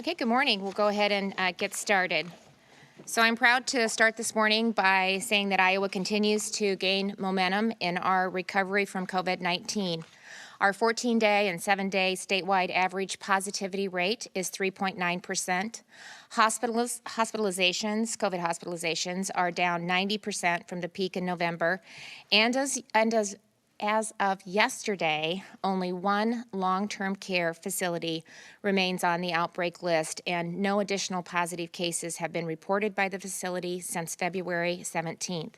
Okay, good morning. We'll go ahead and get started. So I'm proud to start this morning by saying that Iowa continues to gain momentum in our recovery from COVID-19. Our 14-day and 7-day statewide average positivity rate is 3.9%. Hospitalizations, COVID hospitalizations, are down 90% from the peak in November. As of yesterday, only one long-term care facility remains on the outbreak list, and no additional positive cases have been reported by the facility since February 17th.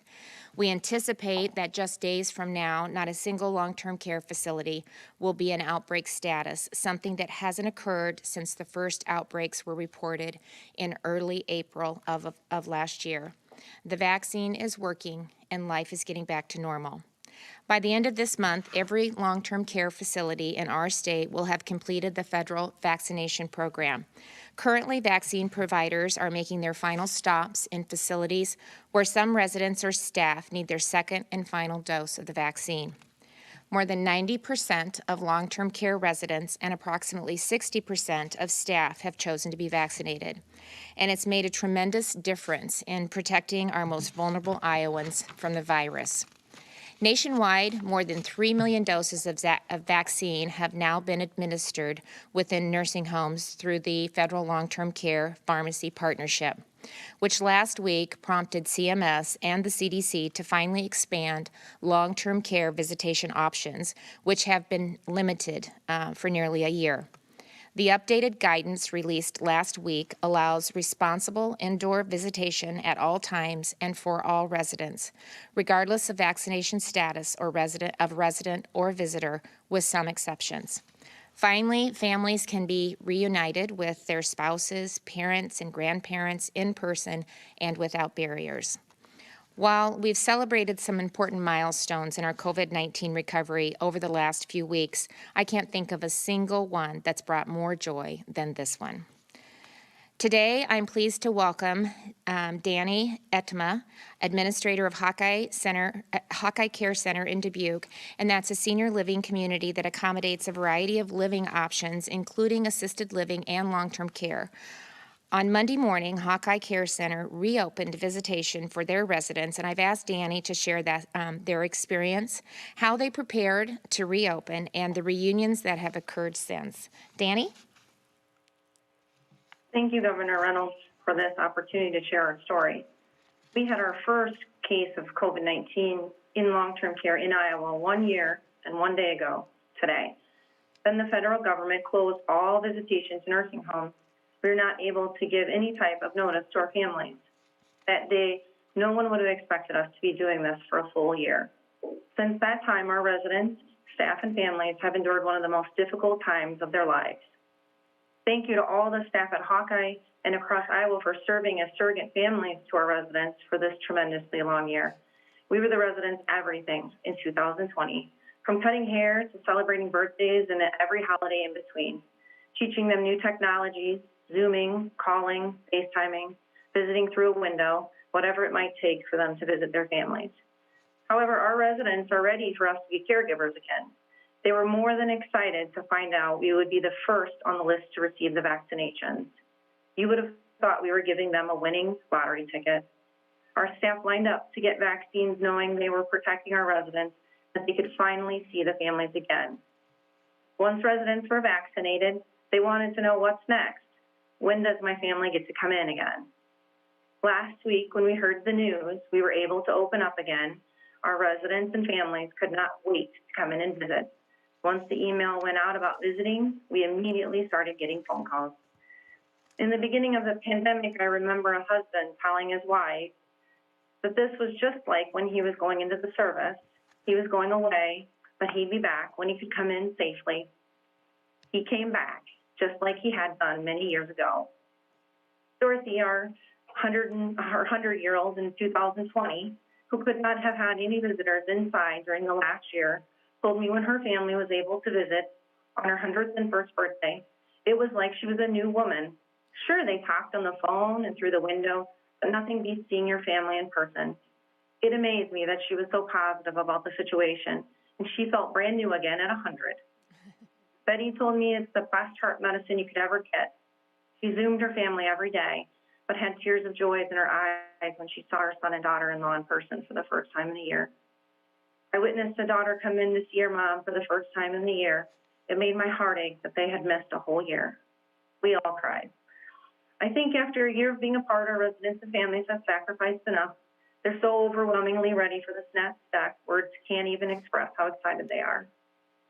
We anticipate that just days from now, not a single long-term care facility will be in outbreak status, something that hasn't occurred since the first outbreaks were reported in early April of last year. The vaccine is working, and life is getting back to normal. By the end of this month, every long-term care facility in our state will have completed the federal vaccination program. Currently, vaccine providers are making their final stops in facilities where some residents or staff need their second and final dose of the vaccine. More than 90% of long-term care residents and approximately 60% of staff have chosen to be vaccinated. And it's made a tremendous difference in protecting our most vulnerable Iowans from the virus. Nationwide, more than 3 million doses of vaccine have now been administered within nursing homes through the Federal Long-Term Care Pharmacy Partnership, which last week prompted CMS and the CDC to finally expand long-term care visitation options, which have been limited for nearly a year. The updated guidance released last week allows responsible indoor visitation at all times and for all residents, regardless of vaccination status or resident or visitor, with some exceptions. Finally, families can be reunited with their spouses, parents, and grandparents in person and without barriers. While we've celebrated some important milestones in our COVID-19 recovery over the last few weeks, I can't think of a single one that's brought more joy than this one. Today, I'm pleased to welcome Danny Etema, administrator of Hawkeye Care Center in Dubuque, and that's a senior living community that accommodates a variety of living options, including assisted living and long-term care. On Monday morning, Hawkeye Care Center reopened visitation for their residents, and I've asked Danny to share their experience, how they prepared to reopen, and the reunions that have occurred since. Danny? Thank you, Governor Reynolds, for this opportunity to share our story. We had our first case of COVID-19 in long-term care in Iowa 1 year and 1 day ago today. Then the federal government closed all visitations to nursing homes. We were not able to give any type of notice to our families. That day, no one would have expected us to be doing this for a full year. Since that time, our residents, staff, and families have endured one of the most difficult times of their lives. Thank you to all the staff at Hawkeye and across Iowa for serving as surrogate families to our residents for this tremendously long year. We were the residents' everything in 2020, from cutting hair to celebrating birthdays and every holiday in between, teaching them new technologies, Zooming, calling, FaceTiming, visiting through a window, whatever it might take for them to visit their families. However, our residents are ready for us to be caregivers again. They were more than excited to find out we would be the first on the list to receive the vaccinations. You would have thought we were giving them a winning lottery ticket. Our staff lined up to get vaccines knowing they were protecting our residents, that they could finally see the families again. Once residents were vaccinated, they wanted to know what's next. When does my family get to come in again? Last week, when we heard the news, we were able to open up again. Our residents and families could not wait to come in and visit. Once the email went out about visiting, we immediately started getting phone calls. In the beginning of the pandemic, I remember a husband telling his wife that this was just like when he was going into the service. He was going away, but he'd be back when he could come in safely. He came back, just like he had done many years ago. Dorothy, our 100-year-old in 2020, who could not have had any visitors inside during the last year, told me when her family was able to visit on her 101st birthday, it was like she was a new woman. Sure, they talked on the phone and through the window, but nothing beats seeing your family in person. It amazed me that she was so positive about the situation, and she felt brand new again at 100. Betty told me it's the best heart medicine you could ever get. She Zoomed her family every day, but had tears of joy in her eyes when she saw her son and daughter-in-law in person for the first time in a year. I witnessed a daughter come in to see her mom for the first time in the year. It made my heart ache that they had missed a whole year. We all cried. I think after a year of being a part, our residents and families have sacrificed enough. They're so overwhelmingly ready for this next step, words can't even express how excited they are.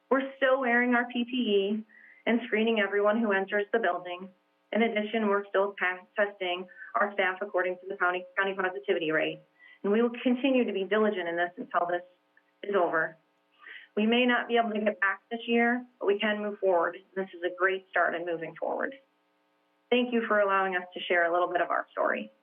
We're still wearing our PPE and screening everyone who enters the building. In addition, we're still testing our staff according to the county positivity rate, and we will continue to be diligent in this until this is over. We may not be able to get back this year, but we can move forward. This is a great start in moving forward. Thank you for allowing us to share a little bit of our story.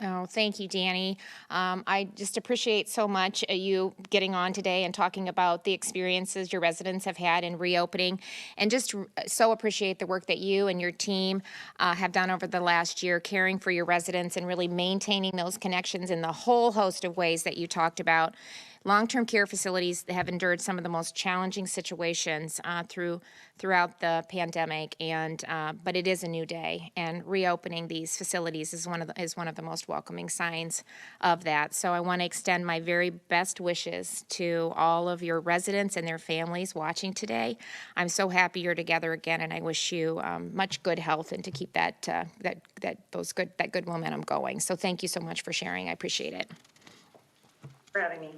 Oh, thank you, Danny. I just appreciate so much you getting on today and talking about the experiences your residents have had in reopening, and just so appreciate the work that you and your team have done over the last year, caring for your residents and really maintaining those connections in the whole host of ways that you talked about. Long-term care facilities have endured some of the most challenging situations throughout the pandemic, and but it is a new day, and reopening these facilities is one of the most welcoming signs of that. So I want to extend my very best wishes to all of your residents and their families watching today. I'm so happy you're together again, and I wish you much good health and to keep that good momentum going. So thank you so much for sharing. I appreciate it. For having me.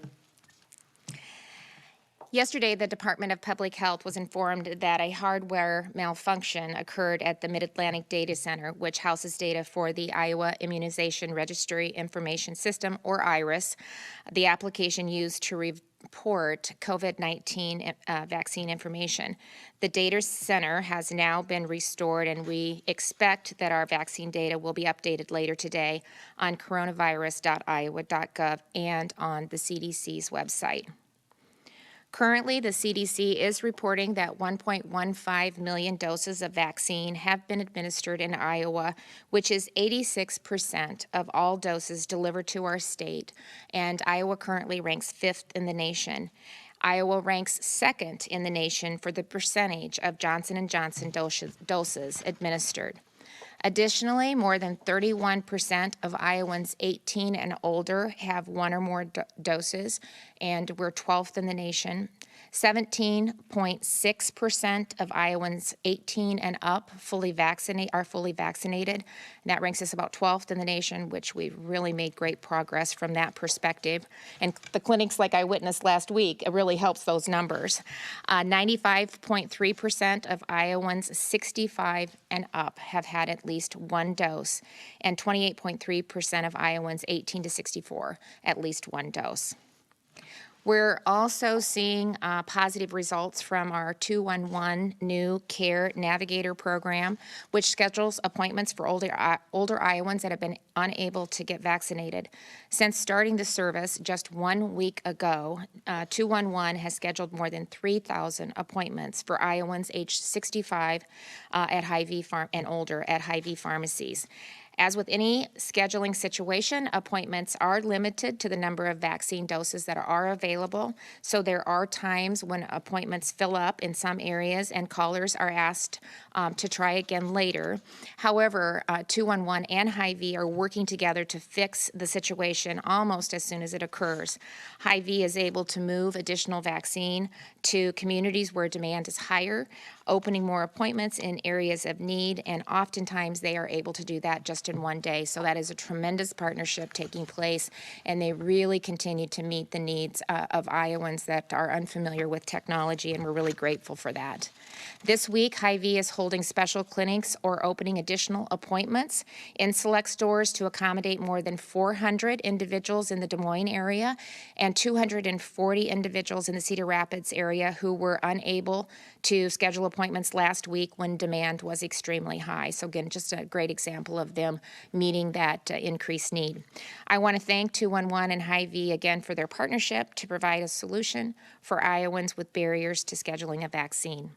Yesterday, the Department of Public Health was informed that a hardware malfunction occurred at the Mid-Atlantic Data Center, which houses data for the Iowa Immunization Registry Information System, or IRIS, the application used to report COVID-19 vaccine information. The data center has now been restored, and we expect that our vaccine data will be updated later today on coronavirus.iowa.gov and on the CDC's website. Currently, the CDC is reporting that 1.15 million doses of vaccine have been administered in Iowa, which is 86% of all doses delivered to our state, and Iowa currently ranks 5th in the nation. Iowa ranks 2nd in the nation for the percentage of Johnson & Johnson doses administered. Additionally, more than 31% of Iowans 18 and older have one or more doses, and we're 12th in the nation. 17.6% of Iowans 18 and up are fully vaccinated. And that ranks us about 12th in the nation, which we've really made great progress from that perspective. And the clinics, like I witnessed last week, it really helps those numbers. 95.3% of Iowans 65 and up have had at least one dose, and 28.3% of Iowans 18 to 64 at least one dose. We're also seeing positive results from our 211 new Care Navigator program, which schedules appointments for older Iowans that have been unable to get vaccinated. Since starting the service just 1 week ago, 211 has scheduled more than 3,000 appointments for Iowans aged 65 at Hy-Vee and older at Hy-Vee pharmacies. As with any scheduling situation, appointments are limited to the number of vaccine doses that are available. So there are times when appointments fill up in some areas and callers are asked to try again later. However, 211 and Hy-Vee are working together to fix the situation almost as soon as it occurs. Hy-Vee is able to move additional vaccine to communities where demand is higher, opening more appointments in areas of need, and oftentimes they are able to do that just in one day. So that is a tremendous partnership taking place, and they really continue to meet the needs of Iowans that are unfamiliar with technology, and we're really grateful for that. This week, Hy-Vee is holding special clinics or opening additional appointments in select stores to accommodate more than 400 individuals in the Des Moines area and 240 individuals in the Cedar Rapids area who were unable to schedule appointments last week when demand was extremely high. So again, just a great example of them meeting that increased need. I want to thank 211 and Hy-Vee again for their partnership to provide a solution for Iowans with barriers to scheduling a vaccine.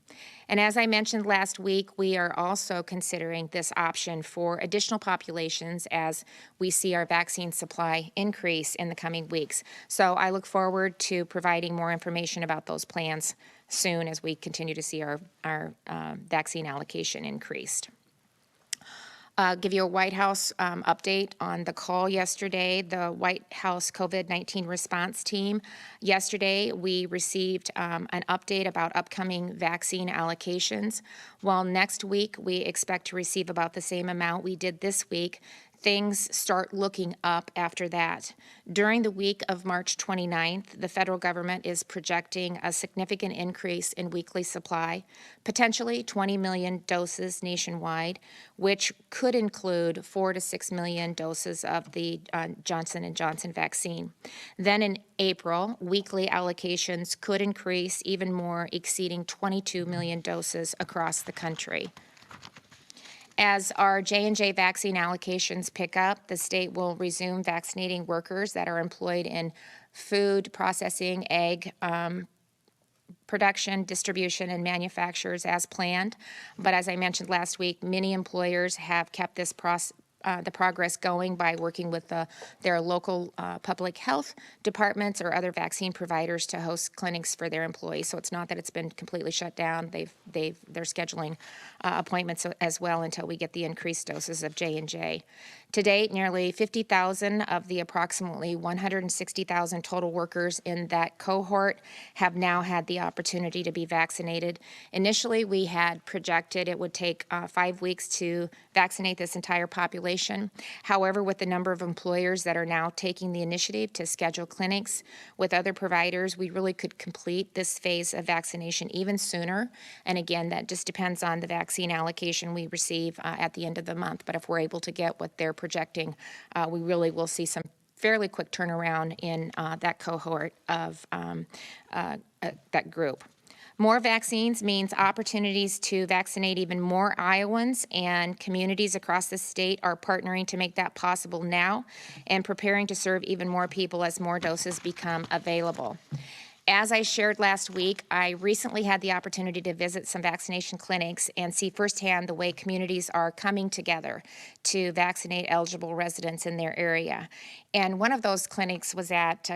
And as I mentioned last week, we are also considering this option for additional populations as we see our vaccine supply increase in the coming weeks. So I look forward to providing more information about those plans soon as we continue to see our vaccine allocation increased. Give you a White House update on the call yesterday, the White House COVID-19 response team. Yesterday, we received an update about upcoming vaccine allocations. While next week we expect to receive about the same amount we did this week, things start looking up after that. During the week of March 29th, the federal government is projecting a significant increase in weekly supply, potentially 20 million doses nationwide, which could include 4 to 6 million doses of the Johnson & Johnson vaccine. Then in April, weekly allocations could increase even more, exceeding 22 million doses across the country. As our J&J vaccine allocations pick up, the state will resume vaccinating workers that are employed in food processing, egg production, distribution, and manufacturers as planned. But as I mentioned last week, many employers have kept this the progress going by working with their local public health departments or other vaccine providers to host clinics for their employees. So it's not that it's been completely shut down. They're scheduling appointments as well until we get the increased doses of J&J. To date, nearly 50,000 of the approximately 160,000 total workers in that cohort have now had the opportunity to be vaccinated. Initially, we had projected it would take 5 weeks to vaccinate this entire population. However, with the number of employers that are now taking the initiative to schedule clinics with other providers, we really could complete this phase of vaccination even sooner. And again, that just depends on the vaccine allocation we receive at the end of the month. But if we're able to get what they're projecting, we really will see some fairly quick turnaround in that cohort of that group. More vaccines means opportunities to vaccinate even more Iowans, and communities across the state are partnering to make that possible now and preparing to serve even more people as more doses become available. As I shared last week, I recently had the opportunity to visit some vaccination clinics and see firsthand the way communities are coming together to vaccinate eligible residents in their area. And one of those clinics was at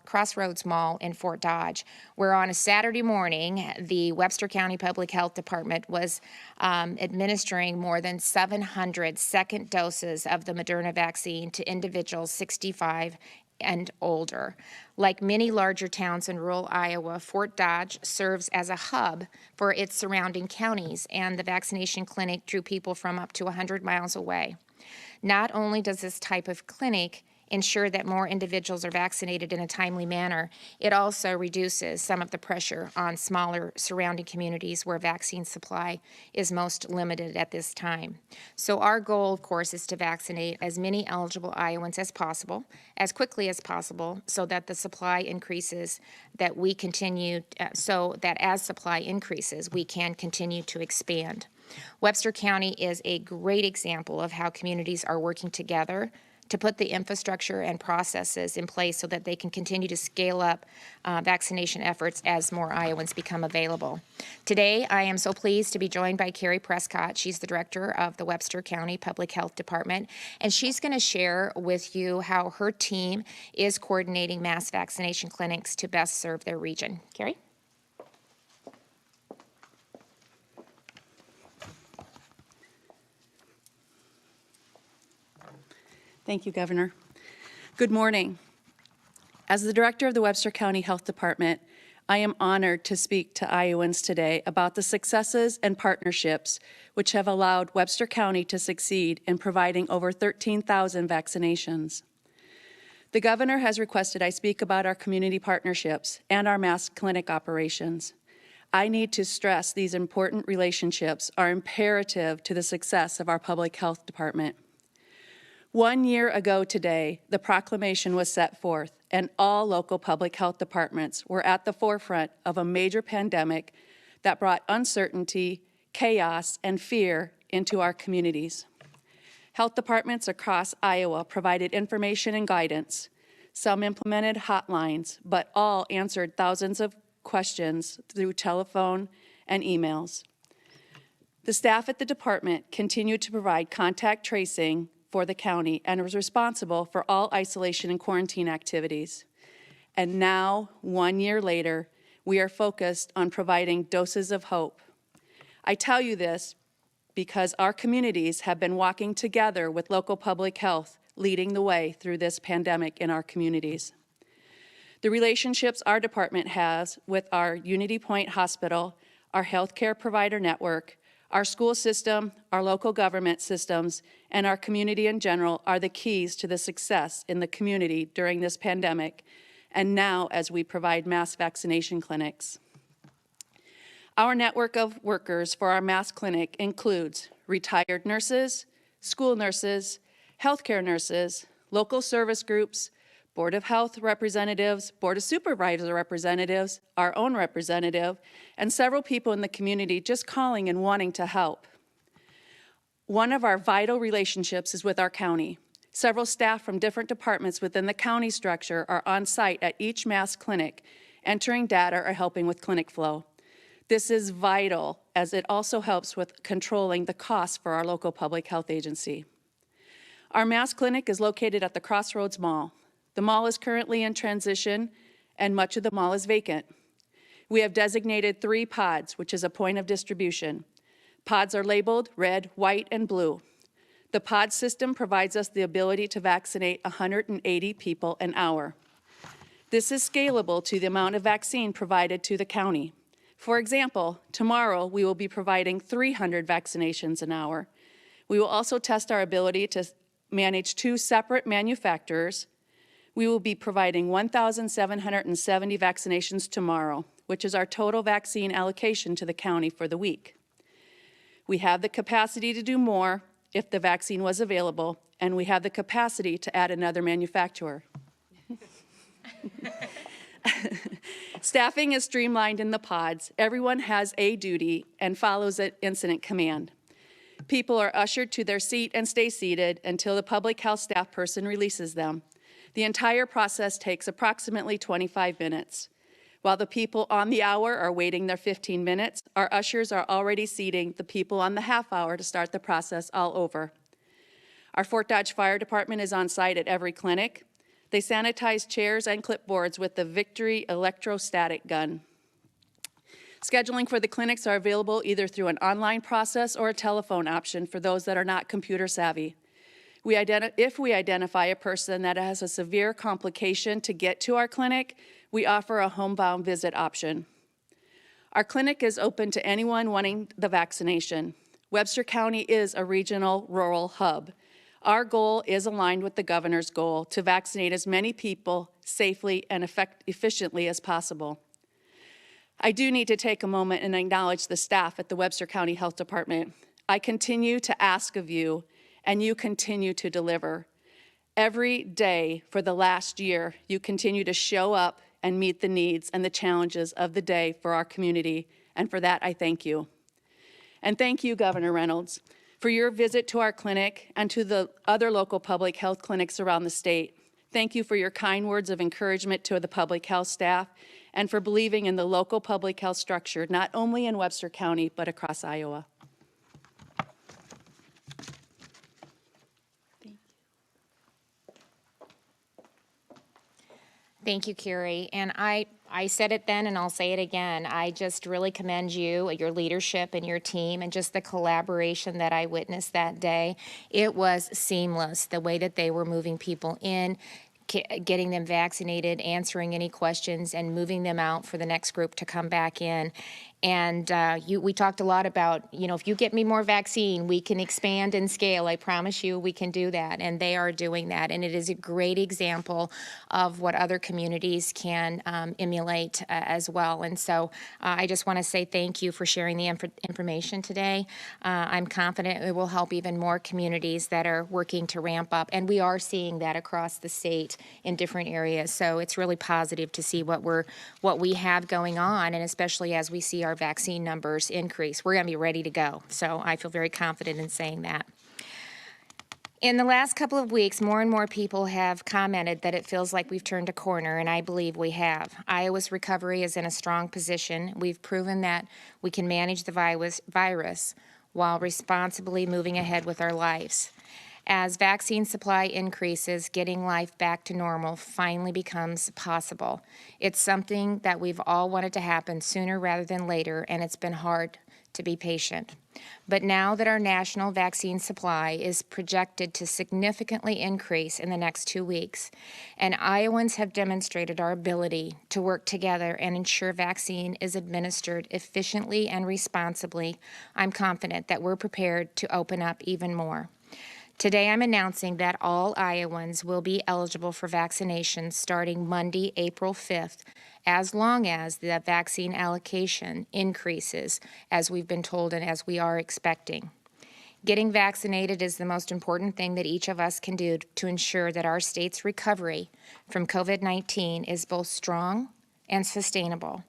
Crossroads Mall in Fort Dodge, where on a Saturday morning, the Webster County Public Health Department was administering more than 700 second doses of the Moderna vaccine to individuals 65 and older. Like many larger towns in rural Iowa, Fort Dodge serves as a hub for its surrounding counties, and the vaccination clinic drew people from up to 100 miles away. Not only does this type of clinic ensure that more individuals are vaccinated in a timely manner, it also reduces some of the pressure on smaller surrounding communities where vaccine supply is most limited at this time. So our goal, of course, is to vaccinate as many eligible Iowans as possible, as quickly as possible, so that the supply increases, that we continue, so that as supply increases, we can continue to expand. Webster County is a great example of how communities are working together to put the infrastructure and processes in place so that they can continue to scale up vaccination efforts as more Iowans become available. Today, I am so pleased to be joined by Carrie Prescott. She's the director of the Webster County Public Health Department, and she's going to share with you how her team is coordinating mass vaccination clinics to best serve their region. Carrie? Thank you, Governor. Good morning. As the director of the Webster County Health Department, I am honored to speak to Iowans today about the successes and partnerships which have allowed Webster County to succeed in providing over 13,000 vaccinations. The Governor has requested I speak about our community partnerships and our mass clinic operations. I need to stress these important relationships are imperative to the success of our public health department. 1 year ago today, the proclamation was set forth, and all local public health departments were at the forefront of a major pandemic that brought uncertainty, chaos, and fear into our communities. Health departments across Iowa provided information and guidance. Some implemented hotlines, but all answered thousands of questions through telephone and emails. The staff at the department continued to provide contact tracing for the county and was responsible for all isolation and quarantine activities. And now, 1 year later, we are focused on providing doses of hope. I tell you this because our communities have been walking together with local public health, leading the way through this pandemic in our communities. The relationships our department has with our Unity Point Hospital, our healthcare provider network, our school system, our local government systems, and our community in general are the keys to the success in the community during this pandemic, and now as we provide mass vaccination clinics. Our network of workers for our mass clinic includes retired nurses, school nurses, healthcare nurses, local service groups, Board of Health representatives, Board of Supervisor representatives, our own representative, and several people in the community just calling and wanting to help. One of our vital relationships is with our county. Several staff from different departments within the county structure are on site at each mass clinic, entering data or helping with clinic flow. This is vital as it also helps with controlling the costs for our local public health agency. Our mass clinic is located at the Crossroads Mall. The mall is currently in transition and much of the mall is vacant. We have designated 3 pods, which is a point of distribution. Pods are labeled red, white, and blue. The pod system provides us the ability to vaccinate 180 people an hour. This is scalable to the amount of vaccine provided to the county. For example, tomorrow we will be providing 300 vaccinations an hour. We will also test our ability to manage 2 separate manufacturers. We will be providing 1,770 vaccinations tomorrow, which is our total vaccine allocation to the county for the week. We have the capacity to do more if the vaccine was available, and we have the capacity to add another manufacturer. Staffing is streamlined in the pods. Everyone has a duty and follows an incident command. People are ushered to their seat and stay seated until the public health staff person releases them. The entire process takes approximately 25 minutes. While the people on the hour are waiting their 15 minutes, our ushers are already seating the people on the half hour to start the process all over. Our Fort Dodge Fire Department is on site at every clinic. They sanitize chairs and clipboards with the Victory electrostatic gun. Scheduling for the clinics are available either through an online process or a telephone option for those that are not computer savvy. If we identify a person that has a severe complication to get to our clinic, we offer a homebound visit option. Our clinic is open to anyone wanting the vaccination. Webster County is a regional rural hub. Our goal is aligned with the governor's goal to vaccinate as many people safely and efficiently as possible. I do need to take a moment and acknowledge the staff at the Webster County Health Department. I continue to ask of you, and you continue to deliver. Every day for the last year, you continue to show up and meet the needs and the challenges of the day for our community, and for that I thank you. And thank you, Governor Reynolds, for your visit to our clinic and to the other local public health clinics around the state. Thank you for your kind words of encouragement to the public health staff and for believing in the local public health structure, not only in Webster County, but across Iowa. Thank you, Carrie. And I said it then and I'll say it again. I just really commend you, your leadership and your team, and just the collaboration that I witnessed that day. It was seamless, the way that they were moving people in, getting them vaccinated, answering any questions, and moving them out for the next group to come back in. And we talked a lot about, if you get me more vaccine, we can expand and scale. I promise you we can do that. And they are doing that. And it is a great example of what other communities can emulate as well. And so I just want to say thank you for sharing the information today. I'm confident it will help even more communities that are working to ramp up. And we are seeing that across the state in different areas. So it's really positive to see what we have going on, and especially as we see our vaccine numbers increase. We're going to be ready to go. So I feel very confident in saying that. In the last couple of weeks, more and more people have commented that it feels like we've turned a corner, and I believe we have. Iowa's recovery is in a strong position. We've proven that we can manage the virus while responsibly moving ahead with our lives. As vaccine supply increases, getting life back to normal finally becomes possible. It's something that we've all wanted to happen sooner rather than later, and it's been hard to be patient. But now that our national vaccine supply is projected to significantly increase in the next 2 weeks, and Iowans have demonstrated our ability to work together and ensure vaccine is administered efficiently and responsibly, I'm confident that we're prepared to open up even more. Today, I'm announcing that all Iowans will be eligible for vaccination starting Monday, April 5th, as long as the vaccine allocation increases, as we've been told and as we are expecting. Getting vaccinated is the most important thing that each of us can do to ensure that our state's recovery from COVID-19 is both strong and sustainable.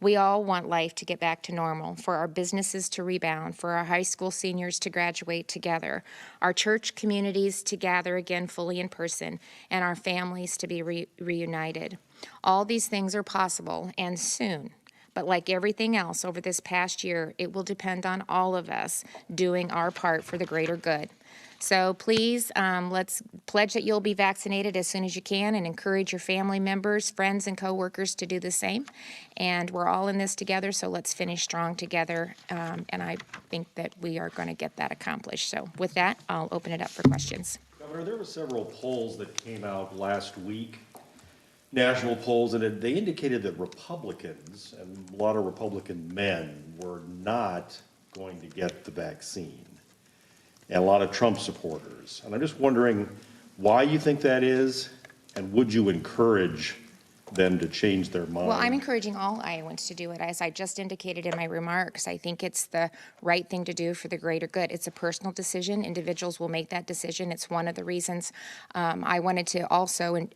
We all want life to get back to normal, for our businesses to rebound, for our high school seniors to graduate together, our church communities to gather again fully in person, and our families to be reunited. All these things are possible and soon. But like everything else over this past year, it will depend on all of us doing our part for the greater good. So please, let's pledge that you'll be vaccinated as soon as you can and encourage your family members, friends, and coworkers to do the same. And we're all in this together, so let's finish strong together. And I think that we are going to get that accomplished. So with that, I'll open it up for questions. Governor, there were several polls that came out last week, national polls, and they indicated that Republicans, and a lot of Republican men, were not going to get the vaccine, and a lot of Trump supporters. And I'm just wondering why you think that is, and would you encourage them to change their mind? Well, I'm encouraging all Iowans to do it. As I just indicated in my remarks, I think it's the right thing to do for the greater good. It's a personal decision. Individuals will make that decision. It's one of the reasons I wanted to also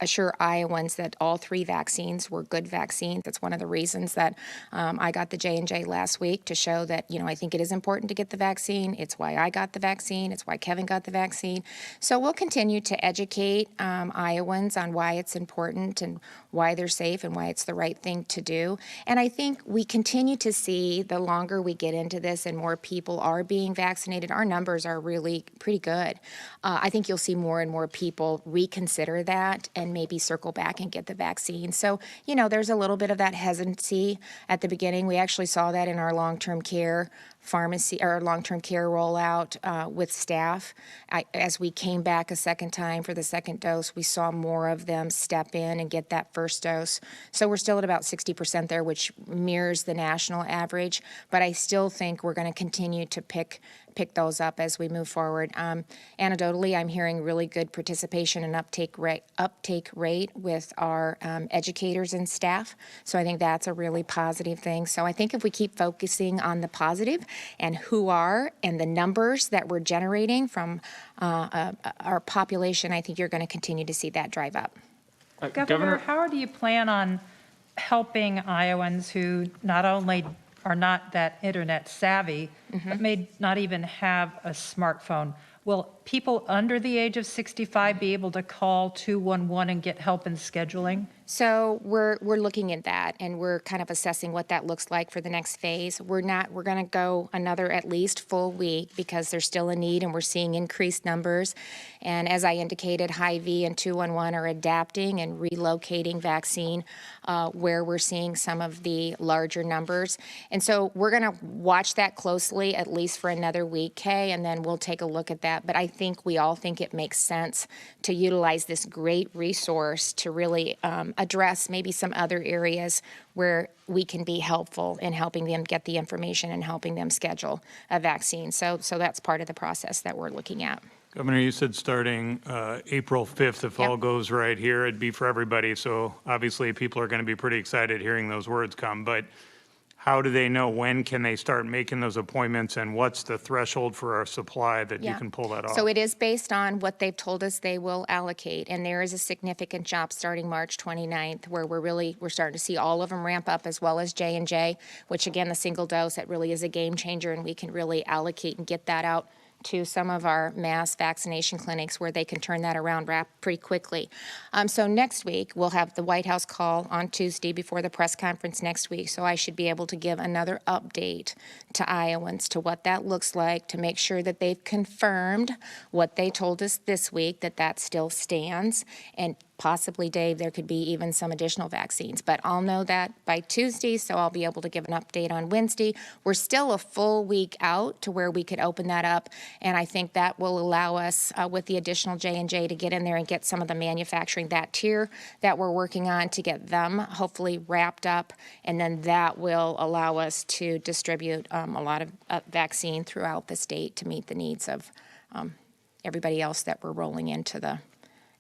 assure Iowans that all 3 vaccines were good vaccines. That's one of the reasons that I got the J&J last week, to show that, I think it is important to get the vaccine. It's why I got the vaccine. It's why Kevin got the vaccine. So we'll continue to educate Iowans on why it's important and why they're safe and why it's the right thing to do. And I think we continue to see, the longer we get into this and more people are being vaccinated, our numbers are really pretty good. I think you'll see more and more people reconsider that and maybe circle back and get the vaccine. So, there's a little bit of that hesitancy at the beginning. We actually saw that in our long-term care pharmacy or long-term care rollout with staff. As we came back a second time for the second dose, we saw more of them step in and get that first dose. So we're still at about 60% there, which mirrors the national average. But I still think we're going to continue to pick those up as we move forward. Anecdotally, I'm hearing really good participation and uptake rate with our educators and staff. So I think that's a really positive thing. So I think if we keep focusing on the positive and and the numbers that we're generating from our population, I think you're going to continue to see that drive up. Governor, how do you plan on helping Iowans who not only are not that internet savvy, but may not even have a smartphone? Will people under the age of 65 be able to call 211 and get help in scheduling? So we're looking at that, and we're kind of assessing what that looks like for the next phase. We're going to go another at least full week because there's still a need, and we're seeing increased numbers. And as I indicated, Hy-Vee and 211 are adapting and relocating vaccine where we're seeing some of the larger numbers. And so we're going to watch that closely at least for another week, Kay, and then we'll take a look at that. But I think we all think it makes sense to utilize this great resource to really address maybe some other areas where we can be helpful in helping them get the information and helping them schedule a vaccine. So that's part of the process that we're looking at. Governor, you said starting April 5th, if all goes right here, it'd be for everybody. So obviously people are going to be pretty excited hearing those words come. But how do they know, when can they start making those appointments, and what's the threshold for our supply that you can pull that off? So it is based on what they've told us they will allocate, and there is a significant jump starting March 29th where we're starting to see all of them ramp up, as well as J&J, which again, the single dose, that really is a game changer, and we can really allocate and get that out to some of our mass vaccination clinics where they can turn that around pretty quickly. So next week, we'll have the White House call on Tuesday before the press conference next week. So I should be able to give another update to Iowans to what that looks like, to make sure that they've confirmed what they told us this week, that still stands. And possibly, Dave, there could be even some additional vaccines. But I'll know that by Tuesday, so I'll be able to give an update on Wednesday. We're still a full week out to where we could open that up, and I think that will allow us, with the additional J&J, to get in there and get some of the manufacturing, that tier that we're working on, to get them hopefully wrapped up, and then that will allow us to distribute a lot of vaccine throughout the state to meet the needs of everybody else that we're rolling into the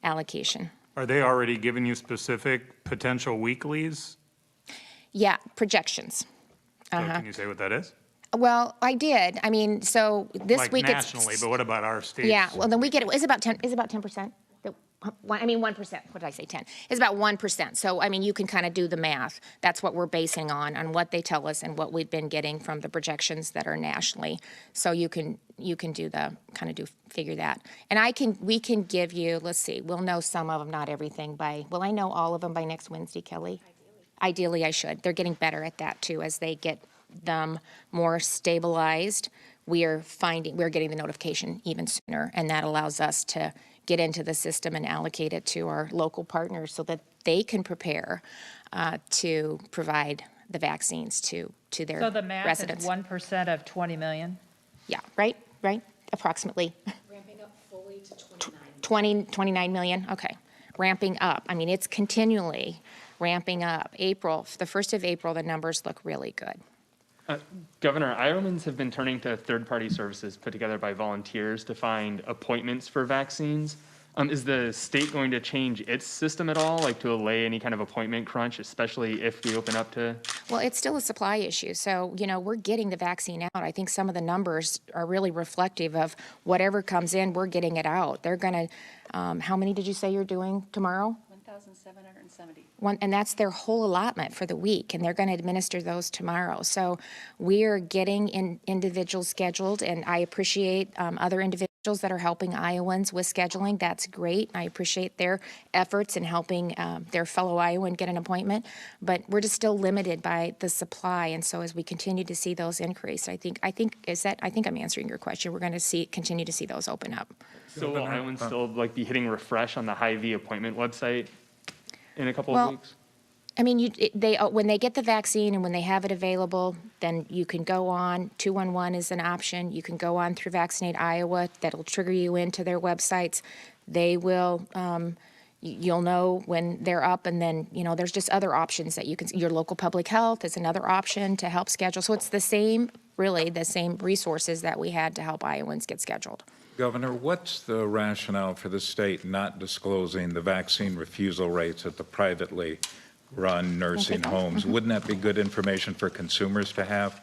allocation. Are they already giving you specific potential weeklies? Yeah, projections. So can you say what that is? Well, I did. I mean, so this Like week nationally, but what about our states? Yeah, well, then we get it. It's about 10%. I mean, 1%. What did I say? 10. It's about 1%. So, I mean, you can kind of do the math. That's what we're basing on what they tell us and what we've been getting from the projections that are nationally. So you can do the figure that. And we can give you, let's see, we'll know some of them, not everything will I know all of them by next Wednesday, Kelly? Ideally, I should. They're getting better at that too as they get them more stabilized. We're getting the notification even sooner, and that allows us to get into the system and allocate it to our local partners so that they can prepare to provide the vaccines to their So the math residents. is 1% of 20 million? Yeah, right, approximately. Ramping up fully to 29. 29 million, okay. Ramping up. I mean, it's continually ramping up. The 1st of April, the numbers look really good. Governor, Iowans have been turning to third-party services put together by volunteers to find appointments for vaccines. Is the state going to change its system at all, like to allay any kind of appointment crunch, especially if we open up to? Well, it's still a supply issue. So, we're getting the vaccine out. I think some of the numbers are really reflective of whatever comes in, we're getting it out. They're going to, how many did you say you're doing tomorrow? 1,770. And that's their whole allotment for the week, and they're going to administer those tomorrow. So we are getting individuals scheduled, and I appreciate other individuals that are helping Iowans with scheduling. That's great. I appreciate their efforts in helping their fellow Iowan get an appointment, but we're just still limited by the supply. And so as we continue to see those increase, I think I'm answering your question. We're going to continue to see those open up. So will Iowans still be hitting refresh on the Hy-Vee appointment website in a couple Well, of weeks? I mean, when they get the vaccine and when they have it available, then you can go on. 211 is an option. You can go on through Vaccinate Iowa. That'll trigger you into their websites. They will, you'll know when they're up, and then, there's just other options that you can, your local public health is another option to help schedule. So it's the same resources that we had to help Iowans get scheduled. Governor, what's the rationale for the state not disclosing the vaccine refusal rates at the privately run nursing homes? Wouldn't that be good information for consumers to have?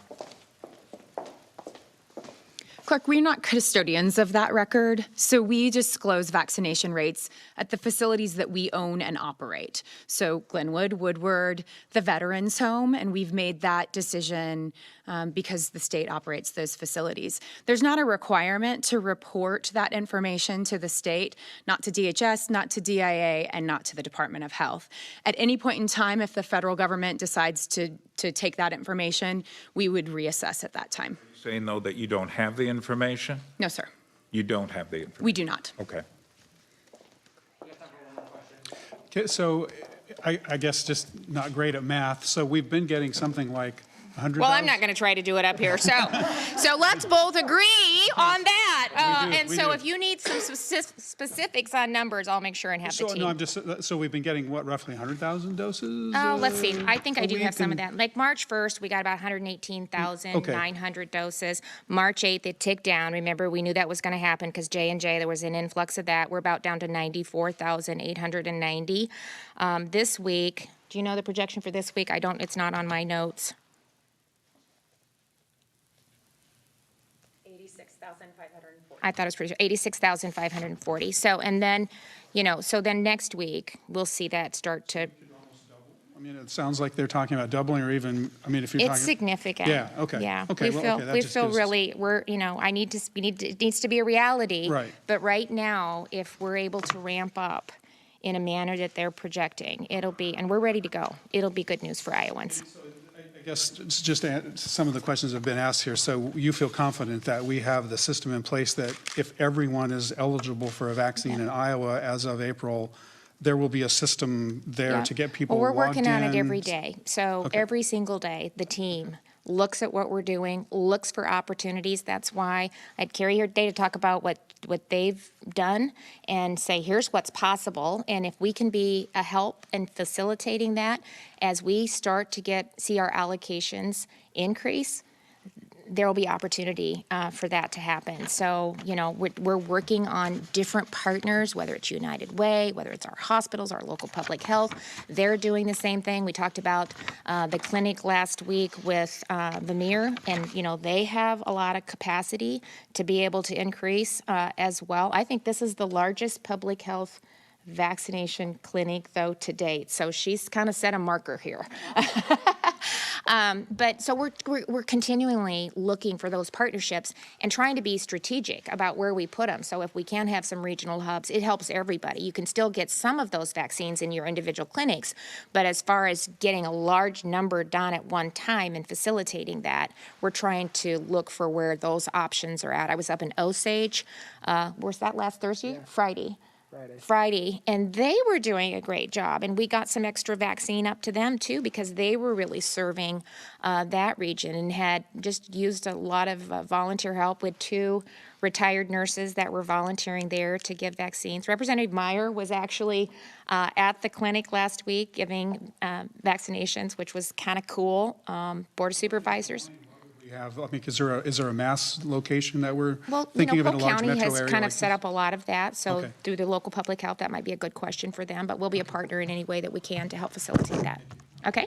Clerk, we're not custodians of that record, so we disclose vaccination rates at the facilities that we own and operate. So Glenwood, Woodward, the Veterans Home, and we've made that decision because the state operates those facilities. There's not a requirement to report that information to the state, not to DHS, not to DIA, and not to the Department of Health. At any point in time, if the federal government decides to take that information, we would reassess at that time. Saying, though, that you don't have the information? No, sir. You don't have the information? We do not. Okay. Okay, so I guess just not great at math. So we've been getting something like 100,000? Well, I'm not going to try to do it up here. So let's both agree on that. If you need some specifics on numbers, I'll make sure and have the team. No, so we've been getting what, roughly 100,000 doses? Oh, let's see. I think I do a have some of week? that. Like March 1st, we got about 118,900 doses. March 8th, it ticked down. Remember, we knew that was going to happen because J&J, there was an influx of that. We're about down to 94,890. This week, do you know the projection for this week? It's not on my notes. 86,540. I thought it was pretty sure, 86,540. So, and then, so then next week, we'll see that start to, I mean, it sounds like they're talking about doubling or even, I mean, if you're talking. It's significant. Yeah, okay. Yeah. Okay, We well, feel, okay, that we just feel gives us- really, it needs to be a reality. Right. But right now, if we're able to ramp up in a manner that they're projecting, and we're ready to go. It'll be good news for Iowans. I guess just some of the questions have been asked here. So you feel confident that we have the system in place that if everyone is eligible for a vaccine in Iowa as of April, there will be a system there Yeah. to get people Well, we're logged working on it in? every day. So Okay. every single day, the team looks at what we're doing, looks for opportunities. That's why I'd carry here today to talk about what they've done and say, here's what's possible. And if we can be a help in facilitating that as we start to see our allocations increase, there will be opportunity for that to happen. So, we're working on different partners, whether it's United Way, whether it's our hospitals, our local public health. They're doing the same thing. We talked about the clinic last week with Vermeer, and, they have a lot of capacity to be able to increase as well. I think this is the largest public health vaccination clinic, though, to date. So she's kind of set a marker here. But so we're continually looking for those partnerships and trying to be strategic about where we put them. So if we can have some regional hubs, it helps everybody. You can still get some of those vaccines in your individual clinics, but as far as getting a large number done at one time and facilitating that, we're trying to look for where those options are at. I was up in Osage. Where's that last Thursday? Yeah. Friday, and they were doing a great job, and we got some extra vaccine up to them too because they were really serving that region and had just used a lot of volunteer help with 2 retired nurses that were volunteering there to give vaccines. Representative Meyer was actually at the clinic last week giving vaccinations, which was kind of cool. Board of Supervisors. We have, I mean, is there a mass location that we're Well, thinking of in a Polk large County metro has area kind like of set this? up a lot of that, so Okay. through the local public health, that might be a good question for them, but we'll be a partner in any way that we can to help facilitate that. Okay?